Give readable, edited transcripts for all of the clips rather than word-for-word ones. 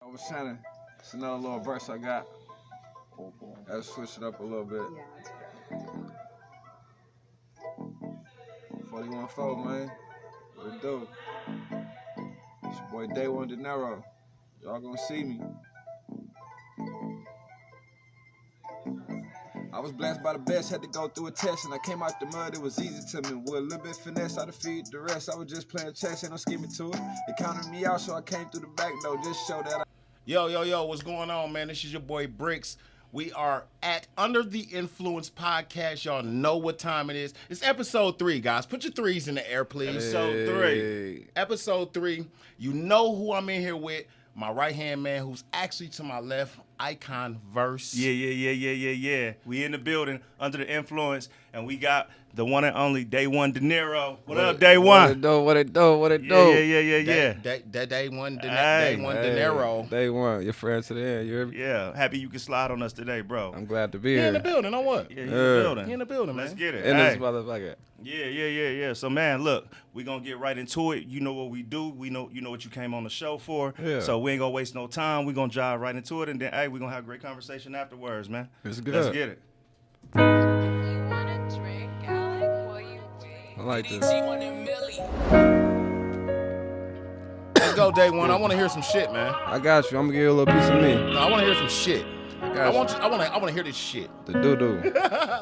I was trying to, it's another little verse I got. I had to switch it up a little bit. Yeah, that's good. 41-4, man. What it do? It's your boy Dayone Dynero. Y'all gonna see me. I was blessed by the best, had to go through a test, and I came out the mud, it was easy to me. With a little bit finesse, I defeated the rest. I was just playing chess, ain't no scheming to it. They counted me out, so I came through the back door, just show that I... Yo, what's going on, man? This is your boy Bricks. We are at Under the Influence podcast. Y'all know what time it is. It's episode 3, guys. Put your threes in the air, please. Episode 3. You know who I'm in here with. My right-hand man, who's actually to my left, Icon Verse. Yeah. We in the building, Under the Influence, and we got the one and only Dayone Dynero. What up, Dayone? What it do? Yeah. Dayone Hey. Dinero. Dayone, your friend to the end, you hear me? Yeah, happy you can slide on us today, bro. I'm glad to be He here. in the building, on what? Yeah, you in the building. He in the building, man. Let's get it. In Hey. this motherfucker. Yeah. So, man, look, we going to get right into it. You know what we do. You know what you came on the show for. Yeah. So we ain't going to waste no time. We going to dive right into it, and then, hey, we going to have a great conversation afterwards, man. It's good. Let's get it. You wanna drink, Alec? Will you wait? I like this. Let's go, Day1. I want to hear some shit, man. I got you. I'm gonna give you a little piece of me. No, I want to hear some shit. I I got want you. I want to hear this shit. The doo-doo.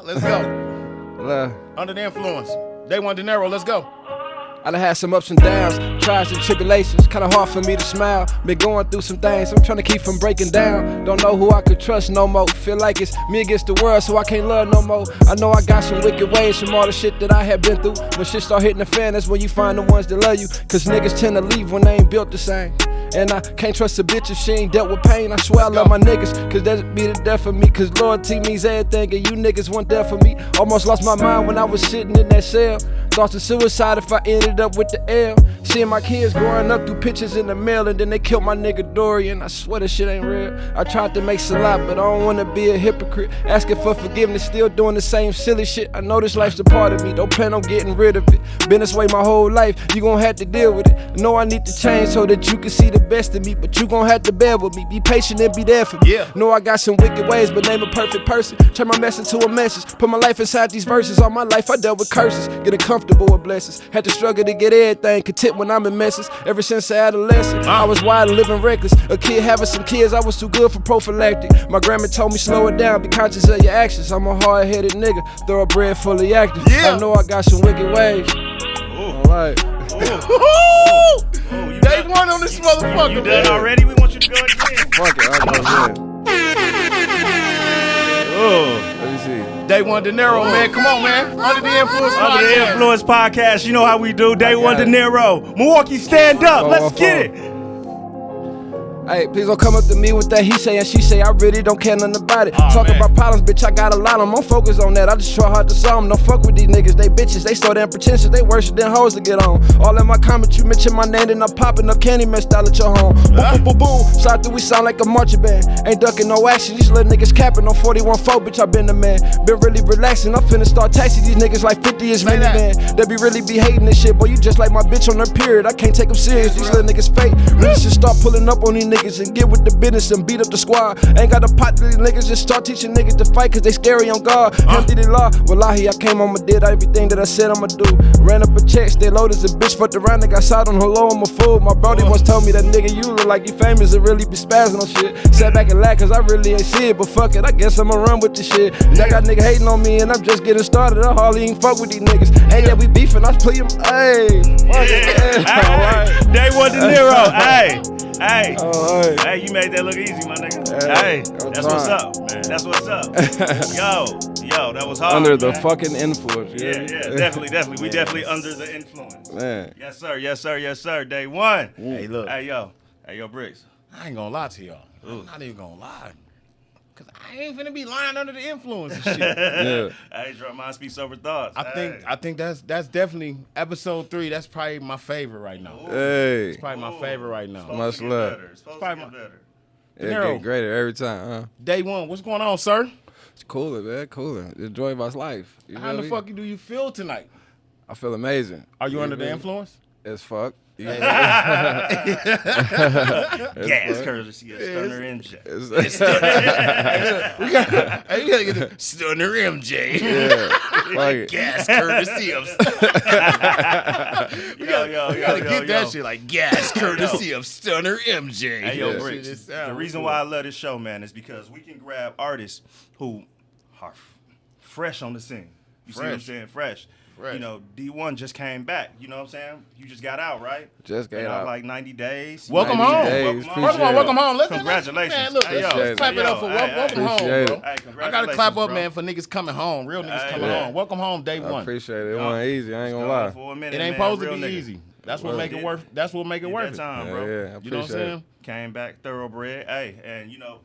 Let's go. Under the Influence. Day1 Dinero, let's go. I done had some ups and downs, trials and tribulations. Kinda hard for me to smile. Been going through some things I'm trying to keep from breaking down. Don't know who I could trust no more. Feel like it's me against the world, so I can't love no more. I know I got some wicked ways from all the shit that I have been through. When shit start hitting the fan, that's when you find the ones that love you. Cause niggas tend to leave when they ain't built the same. And I can't trust a bitch if she ain't dealt with pain. I swear I love my niggas, cause that'd be the death of me. Cause loyalty means everything, and you niggas want that for me. Almost lost my mind when I was sitting in that cell. Thoughts of suicide if I ended up with the L. Seeing my kids growing up through pictures in the mail, and then they killed my nigga Dorian. I swear this shit ain't real. I tried to make a lot, but I don't wanna be a hypocrite. Asking for forgiveness, still doing the same silly shit. I know this life's a part of me, don't plan on getting rid of it. Been this way my whole life, you gon' have to deal with it. I know I need to change so that you can see the best of me, but you gon' have to bear with me. Be patient and be there for me. Yeah. Know I got some wicked ways, but name a perfect person. Turn my mess into a message. Put my life inside these verses. All my life I dealt with curses, getting comfortable with blessings. Had to struggle to get everything, content when I'm in messes. Ever since adolescence, I was wild and living reckless. A kid having some kids, I was too good for prophylactic. My grandma told me slow it down, be conscious of your actions. I'm a hard-headed nigga, thoroughbred, fully active. Yeah. I know I got some wicked ways. Alright. You Day1 on this motherfucker, You man. done already? We want you to go again. Fuck it. I'll go again. Let me see. Day1 Dinero, man. Come on, man. Under the Influence Under the podcast. Influence podcast, you know how we do. Dayone got it. Dinero. Milwaukee, stand up. Let's get it. Hey, please don't come up to me with that he say and she say. I really don't care nothing about it. Aw, Talking man. about problems, bitch, I got a lot of them. I'm focused on that. I just try hard to solve them. Don't fuck with these niggas, they bitches. They so damn pretentious, they worse than hoes to get on. All in my comments, you mention my name, then I'm popping up Candyman style at your home. Boom. Slide through, we sound like a marching band. Ain't ducking no action, these little niggas capping on 41-4, bitch, I been the man. Been really relaxing, I'm finna start taxing these niggas like 50 is minivan. They be really be hating this shit, boy, you just like my bitch on her period. I can't take them serious, these little niggas fake. Really should start pulling up on these niggas and get with the business and beat up the squad. Ain't got a pot to these niggas, just start teaching niggas to fight cause they scary on God. Empty the law, wallahi, I came home and did everything that I said I'ma do. Ran up a check, stay low as a bitch, fucked around and got shot on hello, I'm a fool. My brody once told me that nigga, you look like you famous and really be spazzing on shit. Sat back and laughed cause I really ain't see it, but fuck it, I guess I'ma run with this shit. Y'all got nigga hating on me and I'm just getting started, I hardly ain't fuck with these niggas. Ain't that we beefing, I play them, ayy. Dayone Dinero. Hey, Alright. hey, you made that look easy, my nigga. Hey, Hey, I'm that's what's trying. up, man. That's what's up. Yo, that was hard. Under the man. fucking influence. Yeah, definitely. We definitely under the influence. Man. Yes, sir. Day1. Hey, look. Hey, yo, Bricks. I ain't gonna lie to y'all. I'm not even gonna lie. Cause I ain't finna be lying under the influence and shit. Yeah. Hey, drunk mind speak sober thoughts. I think that's definitely episode 3. That's probably my favorite right now. Hey. It's probably my favorite right now. Much love. It's supposed Probably to get better. It Dinero. get greater every time, huh? Day1, what's going on, sir? It's cooler, man. Cooler. The joy of my life. You How feel the me? fuck do you feel tonight? I feel amazing. Are you under feel the me? influence? As fuck. Gas courtesy of Stunner MJ. We gotta get the Stunner MJ. Like, Gas courtesy of. We gotta get that shit like gas courtesy of Stunner MJ. Hey, yo, That Bricks, shit is- the reason why I love this show, man, is because we can grab artists who are fresh on the scene. You see what I'm Fresh. saying? Fresh. Fresh. You know, D1 just came back. You know what I'm saying? You just got out, right? Just got Been out. like 90 days. Welcome 90 home. days, Welcome appreciate First of all, it. welcome home. Congratulations. Man, look, Hey, yo. let's clap it up for Hey, welcome home, appreciate bro. it. Hey, I gotta congratulations, clap up, bro. man, for niggas coming home. Real niggas Hey, coming yeah. home. Welcome home, day I one. appreciate it. It wasn't easy. I ain't gonna lie. For a minute, It ain't man, supposed to real be nigga. easy. That's what Well, make it did- worth. That's what make it Did worth that it. time, Yeah, bro. yeah, I You know what I'm appreciate it. saying? Came back thoroughbred. Hey, and you know,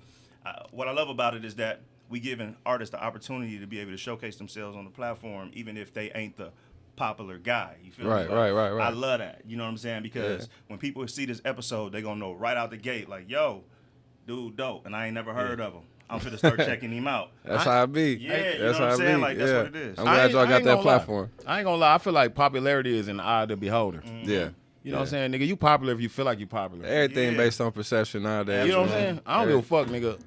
what I love about it is that we giving artists the opportunity to be able to showcase themselves on the platform, even if they ain't the popular guy. You feel Right, me? right. I love that. You know what I'm saying? Because when people see this episode, they gonna know right out the gate, like, yo, dude, dope, and I ain't never heard of him. I'm finna start checking him out. That's how I be. Yeah, you know That's what I'm how I saying? be. Like, that's yeah. what it is. I'm I glad ain't- y'all I got ain't that gonna lie. platform. I ain't gonna lie. I feel like popularity is in the eye of the beholder. Yeah. You know what I'm saying, nigga? You popular if you feel like you popular. Everything Yeah. based on perception nowadays. You know what I'm man. saying? I don't give a fuck, nigga.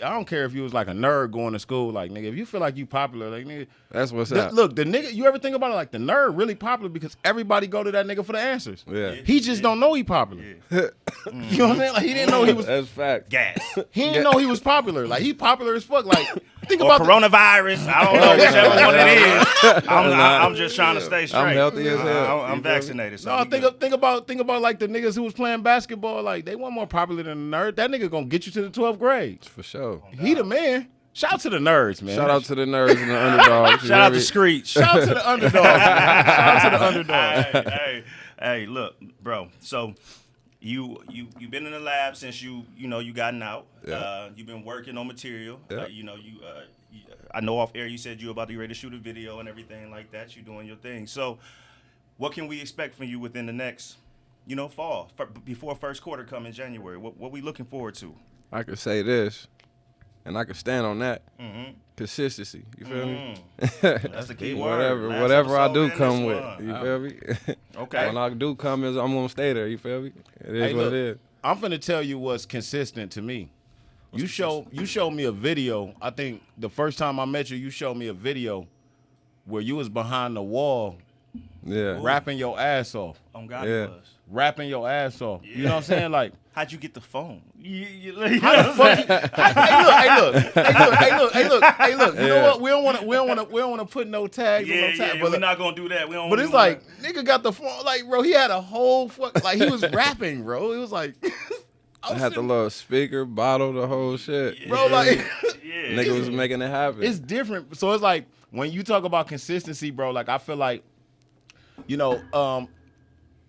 I don't care if you was like a nerd going to school. Like, nigga, if you feel like you popular, like, nigga. That's what's up. Look, the nigga, you ever think about it? Like, the nerd really popular because everybody go to that nigga for the answers. Yeah. He just don't know he popular. You know what I'm saying? Like, he didn't know he was. That's fact. Gas. He didn't know he was popular. Like, he popular as fuck. Like, think Or about coronavirus. I don't know whichever one it is. I'm just trying to stay straight. I'm healthy as hell. I'm You feel me? vaccinated. So No, we good. think about like the niggas who was playing basketball. Like, they weren't more popular than the nerd. That nigga gonna get you to the 12th grade. For sure. He the man. Shout out to the nerds, man. Shout out to the nerds and the underdogs. Shout out to Screech. Shout out to the underdogs, man. Shout out to the underdogs. hey, look, bro. So you been in the lab since you gotten out. Yeah. You've been working on material. Yeah. I know off air you said you were about to be ready to shoot a video and everything like that. You doing your thing. So what can we expect from you within the next, fall before first quarter come in January? What we looking forward to? I could say this, and I could stand on that. Mm-hmm. Consistency. You feel me? That's the key word. Last Whatever I episode do and come this with. one. You feel me? Okay. When I do come is I'm gonna stay there. You feel me? It is Hey, what look, it is. I'm finna tell you what's consistent to me. You showed me a video. I think the first time I met you, you showed me a video where you was behind the wall Yeah. rapping your ass off. On God Yeah. he was. Rapping your ass off. You know what I'm saying? Like, How'd you get the phone? how the fuck? Hey, look. You know what? We don't want to put no tags on no Yeah, tag. we're not gonna do that. We don't. But it's like, nigga got the phone. Like, bro, he had a whole fuck. Like, he was rapping, bro. It was like, I had the little speaker, bottle, the whole shit. bro, like, yeah. Nigga was making it happen. it's different. So it's like when you talk about consistency, bro. Like, I feel like,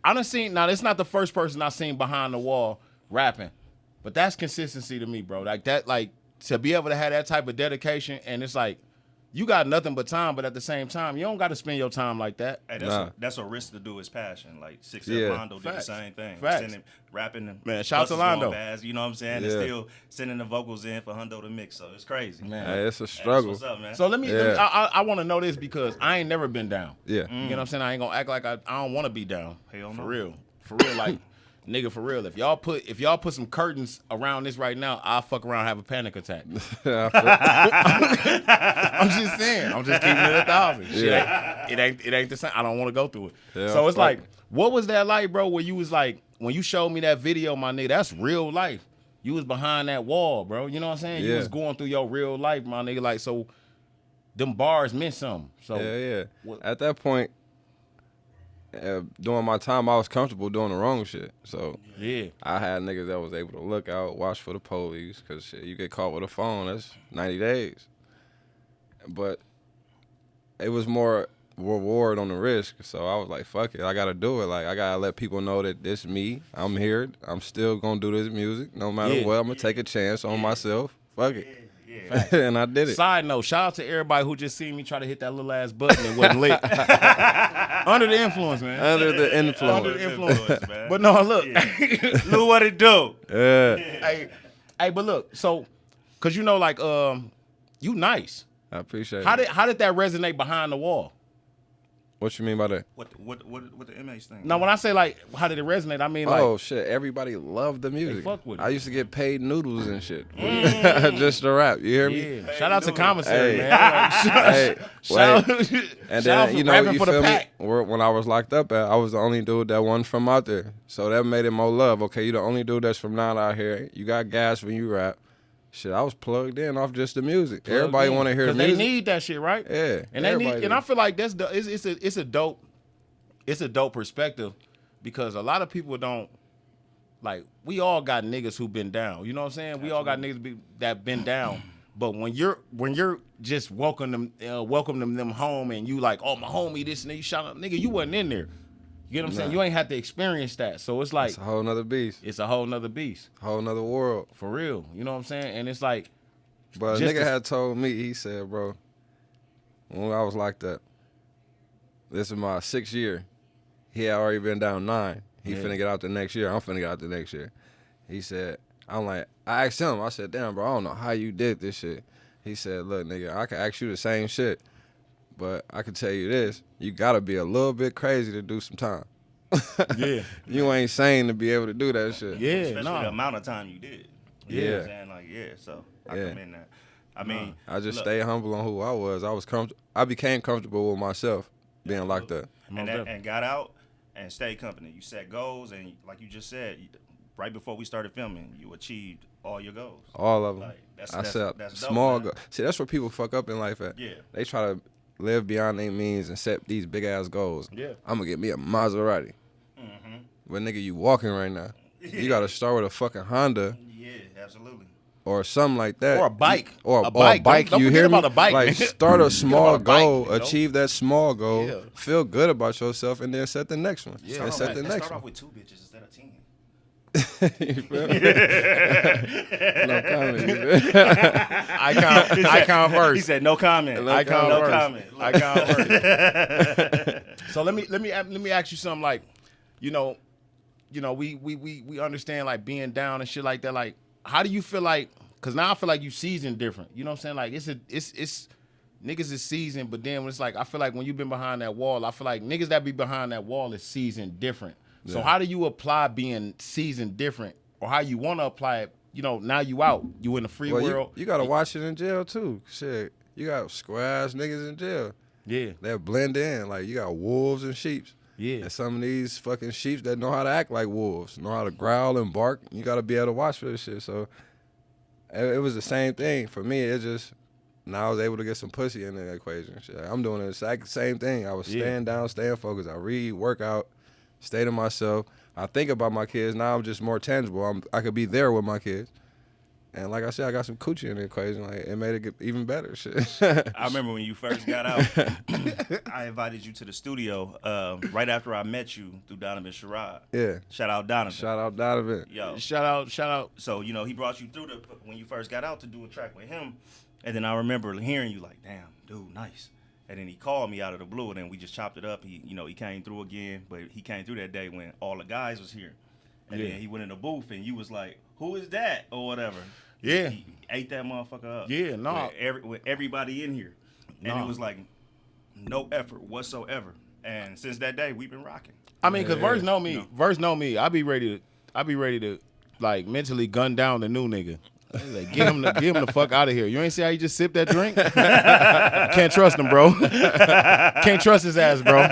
I done seen. Now, it's not the first person I seen behind the wall rapping, but that's consistency to me, bro. Like that, like to be able to have that type of dedication, and it's like you got nothing but time, but at the same time, you don't got to spend your time like that. Hey, that's a risk to do his passion. Like 6 Yeah. Londo did the Facts. same thing. Facts. Sending, rapping and Man, shout out to buses going Londo. fast, you know what I'm saying? Yeah. And still sending the vocals in for Hundo to mix. So it's crazy. Man. Hey, it's a Hey, that's struggle. what's up, man? So let me. Yeah. I want to know this because I ain't never been down. Yeah. You know what I'm saying? I ain't gonna act like I don't want to be down. Hell no. For real, like. Nigga, for real, if y'all put some curtains around this right now, I'll fuck around and have a panic attack. I'm just saying. I'm just keeping it 1,000. Yeah. It ain't the same. I don't want to go through it. Yeah, So it's fuck like, it. what was that like, bro? Where you was like, when you showed me that video, my nigga, that's real life. You was behind that wall, bro. You know what I'm saying? You Yeah. was going through your real life, my nigga. Like, so them bars meant something. So Yeah. What- At that point, during my time, I was comfortable doing the wrong shit. So yeah. I had niggas that was able to look out, watch for the police, because shit, you get caught with a phone, that's 90 days. But it was more reward on the risk. So I was like, fuck it, I got to do it. Like, I got to let people know that this me. I'm here. I'm still going to do this music. No matter Yeah. what, I'm going to take a chance on myself. Fuck it. Yeah. And I did it. Side note, shout out to everybody who just seen me try to hit that little ass button and wasn't lit. Under the influence, man. Under the influence. Under the influence. man. But no, look. Look what it do. Yeah. hey, but look, so, cause you know, like, you nice. I appreciate How it. did that resonate behind the wall? What you mean by that? What the inmates think? No, when I say like, how did it resonate? I mean like, Oh shit! Everybody loved the music. fuck with it. I used to get paid noodles and shit just to rap. You hear me? yeah. Shout out to commissary, Hey. man. Like, Hey, shout, wait. And shout out then for you know, rapping you for the feel me? pack. When I was locked up, I was the only dude that wasn't from out there, so that made it more love. Okay, you the only dude that's from down out here. You got gas when you rap. Shit, I was plugged in off just the music. Everybody want to hear the music. They need that shit, right? Yeah, And they need, everybody and I do. feel like that's it's a dope perspective because a lot of people don't like. We all got niggas who been down. You know what I'm saying? We all got niggas that been down. But when you're just welcoming them home and you like, oh my homie, this and that, you shout out, nigga, you wasn't in there. You get what I'm saying? You ain't had to experience that. So it's like It's a whole nother beast, it's a whole nother beast. whole nother world. For real. You know what I'm saying? And it's like But a Just nigga to- had told me, he said, bro, when I was locked up, this is my 6th year. He had already been down 9. He finna get out the next year. I'm finna get out the next year. He said, I asked him, I said, damn, bro, I don't know how you did this shit. He said, look, nigga, I can ask you the same shit, but I can tell you this, you gotta be a little bit crazy to do some time. Yeah. You ain't sane to be able to do that shit. Yeah, Especially the no. amount of time you did. You know what I'm saying? Like, yeah, so I Yeah. commend that. I mean, I just look, stayed humble on who I was. I became comfortable with myself being locked up. and got out and stayed company. You set goals, and like you just said, right before we started filming, you achieved all your goals. All of them. Like, that's- I that's- said that's dope, small man. goals. See, that's where people fuck up in life at. Yeah. They try to live beyond their means and set these big ass goals. Yeah. I'm gonna get me a Maserati. Mm-hmm. But nigga, you walking right now. You gotta start with a fucking Honda Yeah, absolutely. or something like that. Or a bike. Or A a bike. bike. Don't you forget hear me? about a bike, Like nigga. start a Forget small about a bike, goal, you know? achieve that small goal, Yeah. feel good about yourself, and then set the next one. Yeah. And set the Let's next start off one. with 2 bitches instead of 10. You feel me? No comment. I count first. He said no comment. I count no first. comment. I count first. So let me ask you something like, we understand like being down and shit like that. Like, how do you feel like? Cause now I feel like you seasoned different. You know what I'm saying? Like it's niggas is seasoned, but then when it's like I feel like when you've been behind that wall, I feel like niggas that be behind that wall is seasoned different. So how do you apply being seasoned different, or how you want to apply it? You know, now you out, you in the free Well, world. you gotta watch it in jail too. Shit, you got square ass niggas in jail Yeah, that blend in. Like you got wolves and sheeps. yeah. And some of these fucking sheeps that know how to act like wolves, know how to growl and bark. You gotta be able to watch for this shit. So it was the same thing for me. It just now I was able to get some pussy in the equation. Shit, I'm doing the exact same thing. I was staying down, staying focused. I read, work out, stay to myself. I think about my kids. Now I'm just more tangible. I could be there with my kids. And like I said, I got some coochie in the equation. Like it made it get even better. Shit. I remember when you first got out, I invited you to the studio right after I met you through Donovan Sherrod. Yeah. Shout out Donovan. Shout out Donovan. Yo. Shout out. So, he brought you through when you first got out to do a track with him. And then I remember hearing you like, damn, dude, nice. And then he called me out of the blue, and then we just chopped it up. He came through again, but he came through that day when all the guys was here. And then he went in the booth, and you was like, who is that? Or whatever. Yeah. He ate that motherfucker up. Yeah, nah. With everybody in here. And it was like, no effort whatsoever. And since that day, we've been rocking. I mean, cause Verse know me. You know. Verse know me. I be ready to like mentally gun down the new nigga. Like, get him the fuck out of here. You ain't see how he just sipped that drink? Can't trust him, bro. Can't trust his ass, bro.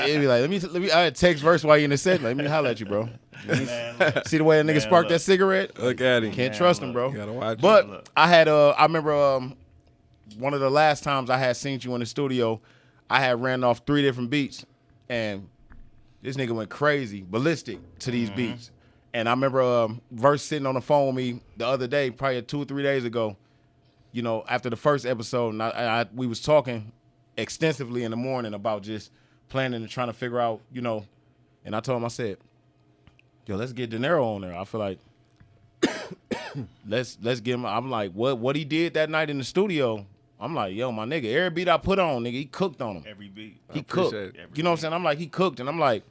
He'd be like, let me. I text Verse while you in the set. Let me holler at you, bro. Man, look. See the way a nigga sparked that look. cigarette? Look at him. Can't Man, trust him, look. bro. You gotta watch But Look. I had I remember one of the last times I had seen you in the studio, I had ran off 3 different beats, and this nigga went crazy, ballistic to these beats. And I remember Verse sitting on the phone with me the other day, probably 2 or 3 days ago, after the first episode, and we was talking extensively in the morning about just planning and trying to figure out, and I told him, I said, yo, let's get Dinero on there. I feel like let's get him. I'm like, what he did that night in the studio, I'm like, yo, my nigga, every beat I put on, nigga, he cooked on him. Every beat. He cooked. appreciate it. You know what I'm saying? I'm like, he cooked, and I'm like,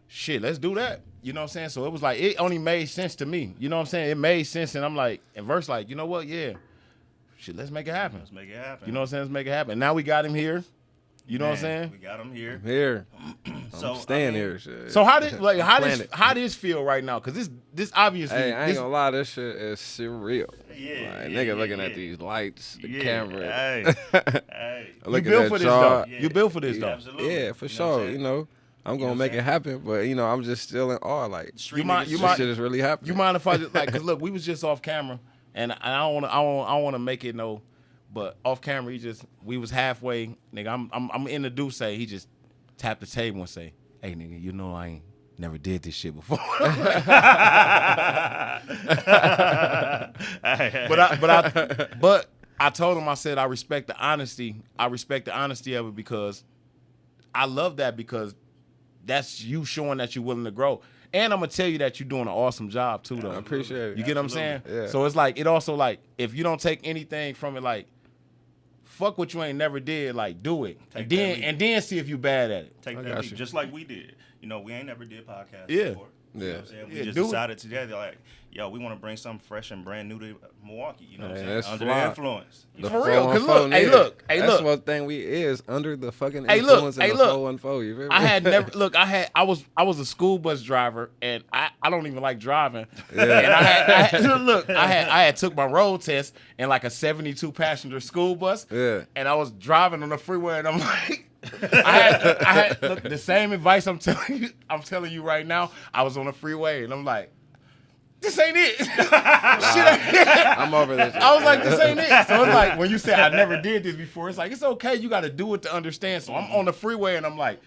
shit, let's do that. You know what I'm saying? So it was like, it only made sense to me. You know what I'm saying? It made sense, and I'm like, and Verse like, you know what? Yeah, shit, let's make it happen. Let's make it happen. You know what I'm saying? Let's make it happen. Now we got him here. You know what I'm saying? We got him here. I'm here. So, I'm staying I mean, here. Shit. So how did like how Planet. this feel right now? Cause this obviously Hey, I ain't this, gonna lie, this shit is surreal. Yeah, Like, yeah, nigga yeah, looking yeah. at these lights, the Yeah, camera. hey, hey. you Looking built at for this y'all. though. You built for this though. Absolutely. Yeah, for You know what I'm sure. saying? You know, I'm You know gonna what make I'm it happen, but you know, I'm just still in awe. Like, Street might- niggas you this might- shit is really happening. You mind if I just like? Cause look, we was just off camera, and I don't want to make it no, but off camera we was halfway, nigga. I'm in the do say he just tapped the table and say, hey nigga, you know I ain't never did this shit before. But I told him, I said I respect the honesty. I respect the honesty of it because I love that because that's you showing that you're willing to grow. And I'm gonna tell you that you're doing an awesome job too, though. I appreciate it. You get what I'm saying? Yeah. So it's like it also like if you don't take anything from it, like fuck what you ain't never did, like do it, Take that leap. and then see if you bad at it. Take I that got leap, you. just like we did. You know, we ain't never did podcasts Yeah. before. You know Yeah. what I'm saying? We Yeah, just do it. decided together, like, yo, we want to bring something fresh and brand new to Milwaukee. You know what I'm Man, saying? that's Under fly. the influence. You The know? For real, 'cause 414, look, hey, yeah. look, hey, That's look. one thing we is under the fucking Hey, look, influence hey, of the look. 414. You feel me? I had never look. I was a school bus driver, and I don't even like driving. Yeah. And I had look. I had took my road test in like a 72 passenger school bus. Yeah. And I was driving on the freeway, and I'm like, I had look, the same advice I'm telling you right now. I was on the freeway, and I'm like, this ain't it. Shit ain't it. I'm over this. I was like, this ain't it. So it's like when you say I never did this before, it's like it's okay. You got to do it to understand. So I'm on the freeway and I'm like,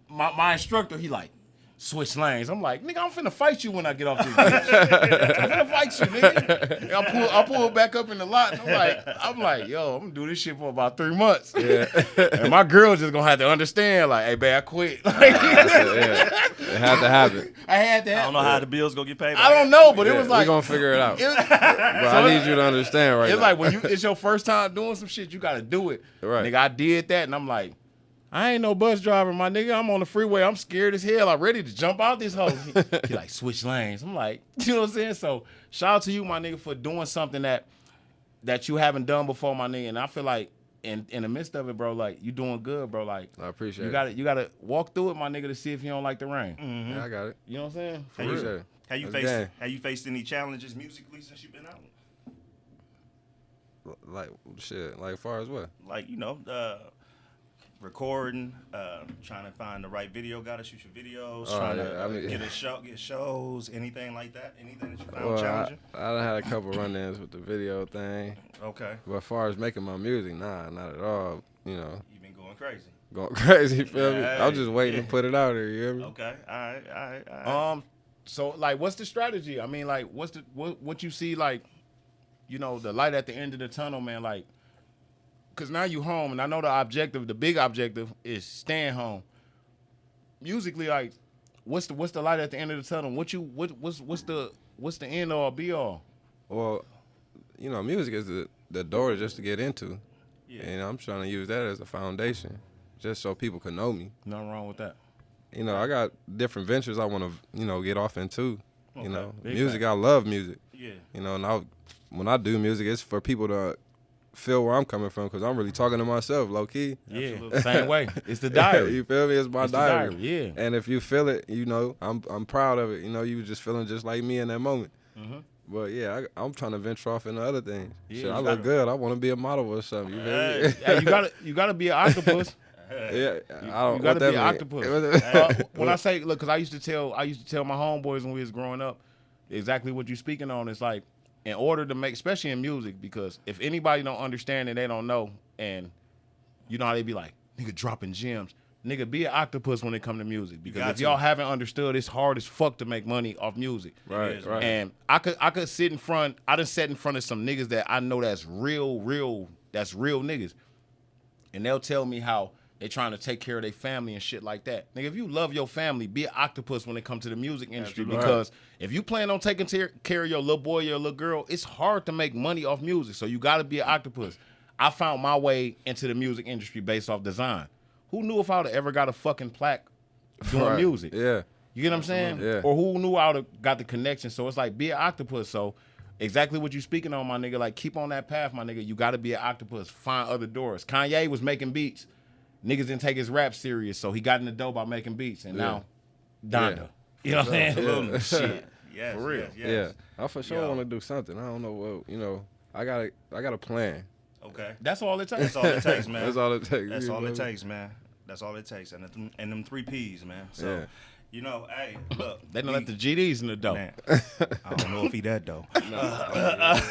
my instructor, he like, switch lanes. I'm like, nigga, I'm finna fight you when I get off this bitch. I'm finna fight you, nigga. And I pull back up in the lot. And I'm like, yo, I'm gonna do this shit for about 3 months. Yeah. And my girl just gonna have to understand, like, hey, babe, I quit. Like, Yeah. It had to happen. I had to. I don't know how the bills gonna get paid. I don't know, but it Yeah, was like, we gonna figure it out. it was- But I need you to understand right it's now. like when it's your first time doing some shit, you gotta do it. Right. Nigga, I did that, and I'm like, I ain't no bus driver, my nigga. I'm on the freeway. I'm scared as hell. I'm ready to jump out this hole. He like, switch lanes. I'm like, you know what I'm saying? So shout out to you, my nigga, for doing something that you haven't done before, my nigga. And I feel like in the midst of it, bro, like you doing good, bro. Like I appreciate you gotta walk through it, my nigga, to see if you don't like the rain. it. Yeah, I got it. You know what I'm saying? For Have real. Appreciate it. Have you faced any challenges musically since you've been out? Like shit. Like far as what? Like, you know, recording, trying to find the right video guy to shoot your videos, Oh, trying yeah, to I mean- get shows, anything like that? Anything that you found Well, challenging? I done had a couple run-ins with the video thing. Okay. But as far as making my music, nah, not at all. You know, You've been going crazy. going crazy. You feel me? Yeah, I'm just waiting to put it out there. You hear me? Okay. All right. So like, what's the strategy? I mean, like, what you see, like, you know, the light at the end of the tunnel, man, like. Cause now you home, and I know the big objective is staying home. Musically, like, what's the light at the end of the tunnel? What's the end all be all? Well, you know, music is the door just to get into. Yeah. And I'm trying to use that as a foundation, just so people can know me. Nothing wrong with that. You know, I got different ventures I want to, you know, get off into. Okay. You know, Big music, fact. I love music. Yeah. You know, and when I do music, it's for people to feel where I'm coming from, because I'm really talking to myself, low key. Yeah, Absolutely. same way. It's the diary. You feel me? It's my It's the diary. yeah. And if you feel it, you know, I'm proud of it. You know, you just feeling just like me in that moment. Mm-hmm. But yeah, I'm trying to venture off into other things. Yeah, Shit, I you look gotta- good. I want to be a model or something. You feel me? Hey, you gotta be an octopus. Yeah, I don't. You gotta what that be an mean? octopus. When I say, look, because I used to tell my homeboys when we was growing up, exactly what you're speaking on. It's like, in order to make, especially in music, because if anybody don't understand and they don't know, and you know how they be like, nigga dropping gems, nigga be an octopus when it come to music. Because got if to. y'all haven't understood, it's hard as fuck to make money off music. Right, is, right. And I could sit in front. I done sat in front of some niggas that I know that's real niggas, and they'll tell me how they trying to take care of their family and shit like that. Nigga, if you love your family, be an octopus when it comes to the music industry. Absolutely. Because if you plan on taking care of your little boy or your little girl, it's hard to make money off music. So you got to be an octopus. I found my way into the music industry based off design. Who knew if I would have ever got a fucking plaque doing Right. music? Yeah. You get what I'm saying? Yeah. Or who knew I would have got the connection? So it's like, be an octopus. So exactly what you speaking on, my nigga. Like, keep on that path, my nigga. You got to be an octopus. Find other doors. Kanye was making beats, niggas didn't take his rap serious, so he got in the dough by making beats, and now Donda. You know what I'm saying? Absolutely. Shit. Yes, For real. Yes. Yeah, I for sure want to do something. I don't know what, you know. I got a plan. Okay. That's all it takes. That's all it takes, man. That's all it takes. That's you all know? it takes, man. That's all it takes, and them 3 P's, man. So, Yeah. you know, hey, look, They don't let the GDs in the dough. man, I don't know if he that though. It's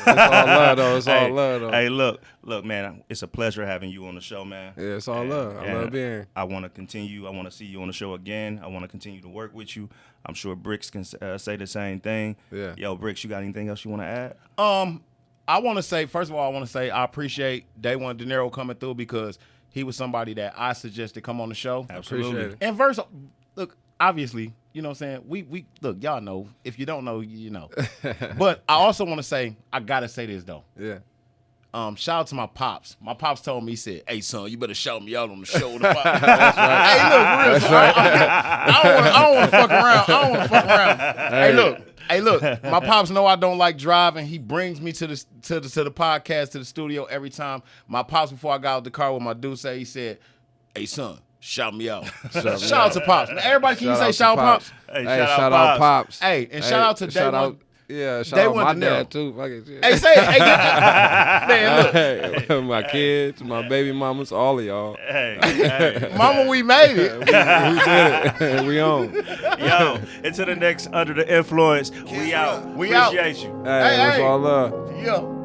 all love though. It's all love though. Hey, look, man, it's a pleasure having you on the show, man. Yeah, it's all love. I love being here. I want to continue. I want to see you on the show again. I want to continue to work with you. I'm sure Bricks can say the same thing. Yeah. Yo, Bricks, you got anything else you want to add? I want to say, first of all, I appreciate Dayone Dynero coming through because he was somebody that I suggested come on the show. Absolutely. Appreciate it. And Verse, look, obviously, you know what I'm saying? We look, y'all know. If you don't know, you know. But I also want to say, I got to say this, though. Yeah. Shout out to my pops. My pops told me, he said, "Hey, son, you better shout me out on the show." Hey, look, for real, son, I don't want to fuck around. Hey, look. My pops know I don't like driving. He brings me to the podcast, to the studio every time. My pops, before I got out the car with my dude, he said, "Hey, son, shout me out." Shout out to pops. Now, everybody, can you say shout out pops? Hey, Hey, shout out Pops. Hey, and shout out to shout Dayone. out. Yeah, shout Dayone out my Dynero. dad too. Fuck it, shit. Hey, say it. Hey, man, look. Hey, my kids, my baby mamas, all of y'all. Hey, Mama, we made it. We did it. We on. yo, until the next Under the Influence, we out. We out. Appreciate you. Hey, Hey, it's hey. all love. Yeah.